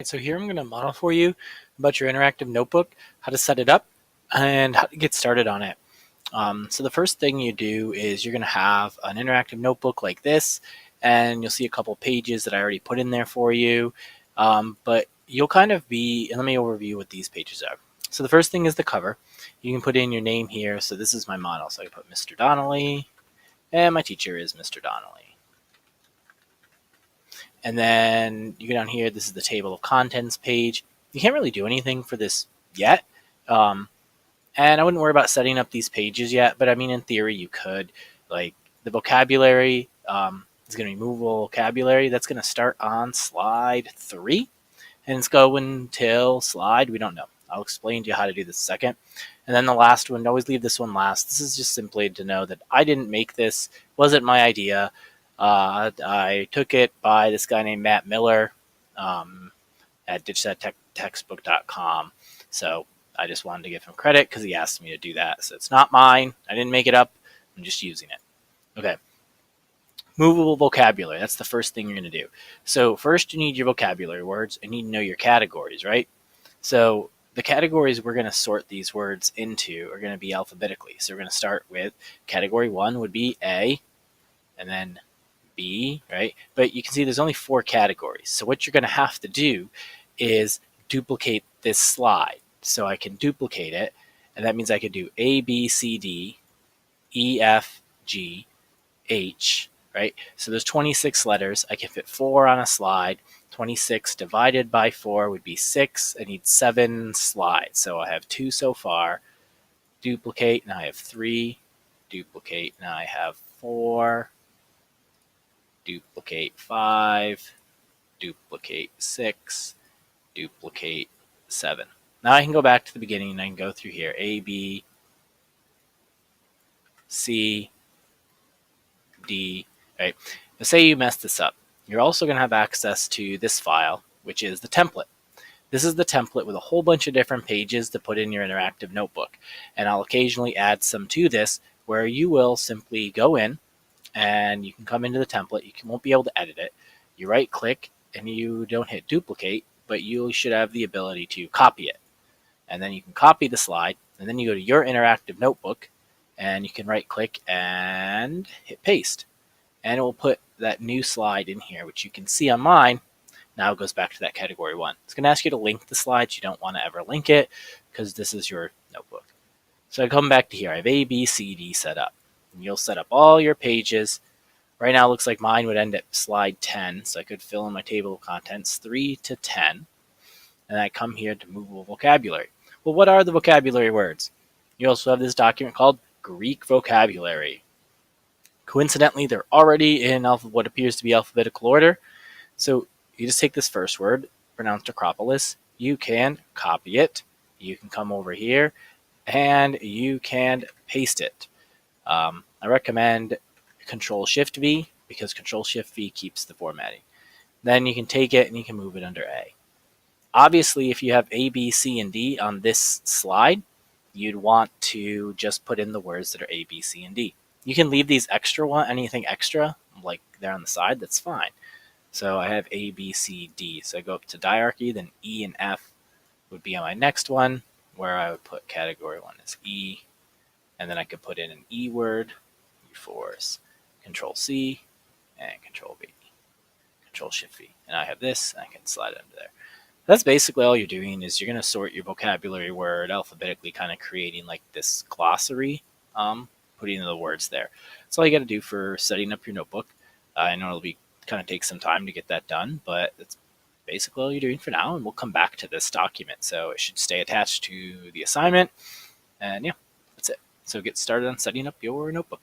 so here I'm going to model for you about your interactive notebook, how to set it up, and how to get started on it. So the first thing you do is you're going to have an interactive notebook like this, and you'll see a couple pages that I already put in there for you. But you'll kind of be, and let me overview what these pages are. So the first thing is the cover. You can put in your name here. So this is my model. So I can put Mr. Donnelly, and my teacher is Mr. Donnelly. And then you go down here, this is the table of contents page. You can't really do anything for this yet. And I wouldn't worry about setting up these pages yet, but I mean, in theory, you could. Like the vocabulary is going to be movable vocabulary. That's going to start on slide 3, and it's going till slide, we don't know. I'll explain to you how to do this in a second. And then the last one, always leave this one last. This is just simply to know that I didn't make this, wasn't my idea. I took it by this guy named Matt Miller at ditchthattextbook.com. So I just wanted to give him credit because he asked me to do that. So it's not mine. I didn't make it up. I'm just using it. Okay. Movable vocabulary. That's the first thing you're going to do. So first you need your vocabulary words and you need to know your categories, right? So the categories we're going to sort these words into are going to be alphabetically. So we're going to start with category 1 would be A, and then B, right? But you can see there's only 4 categories. So what you're going to have to do is duplicate this slide. So I can duplicate it, and that means I could do A, B, C, D, E, F, G, H, right? So there's 26 letters. I can fit 4 on a slide. 26 divided by 4 would be 6. I need 7 slides. So I have 2 so far. Duplicate, now I have 3. Duplicate, now I have 4. Duplicate 5. Duplicate 6. Duplicate 7. Now I can go back to the beginning and I can go through here. A, B, C, D, right? Now say you mess this up. You're also going to have access to this file, which is the template. This is the template with a whole bunch of different pages to put in your interactive notebook. And I'll occasionally add some to this where you will simply go in and you can come into the template. You won't be able to edit it. You right click and you don't hit duplicate, but you should have the ability to copy it. And then you can copy the slide, and then you go to your interactive notebook, and you can right click and hit paste. And it will put that new slide in here, which you can see on mine. Now it goes back to that category 1. It's going to ask you to link the slides. You don't want to ever link it because this is your notebook. So I come back to here. I have A, B, C, D set up. And you'll set up all your pages. Right now it looks like mine would end at slide 10, so I could fill in my table of contents 3 to 10. And I come here to movable vocabulary. Well, what are the vocabulary words? You also have this document called Greek vocabulary. Coincidentally, they're already in what appears to be alphabetical order. So you just take this first word, pronounced Acropolis. You can copy it. You can come over here, and you can paste it. I recommend Control-Shift-V because Control-Shift-V keeps the formatting. Then you can take it and you can move it under A. Obviously, if you have A, B, C, and D on this slide, you'd want to just put in the words that are A, B, C, and D. You can leave these anything extra, like there on the side, that's fine. So I have A, B, C, D. So I go up to diarchy, then E and F would be on my next one, where I would put category 1 as E, and then I could put in an E word, force, Control C, and Control V, Control Shift V. And I have this, and I can slide it under there. That's basically all you're doing is you're going to sort your vocabulary word alphabetically, kind of creating like this glossary, putting in the words there. That's all you got to do for setting up your notebook. I know it'll be kind of take some time to get that done, but that's basically all you're doing for now, and we'll come back to this document. So it should stay attached to the assignment, and yeah, that's it. So get started on setting up your notebook.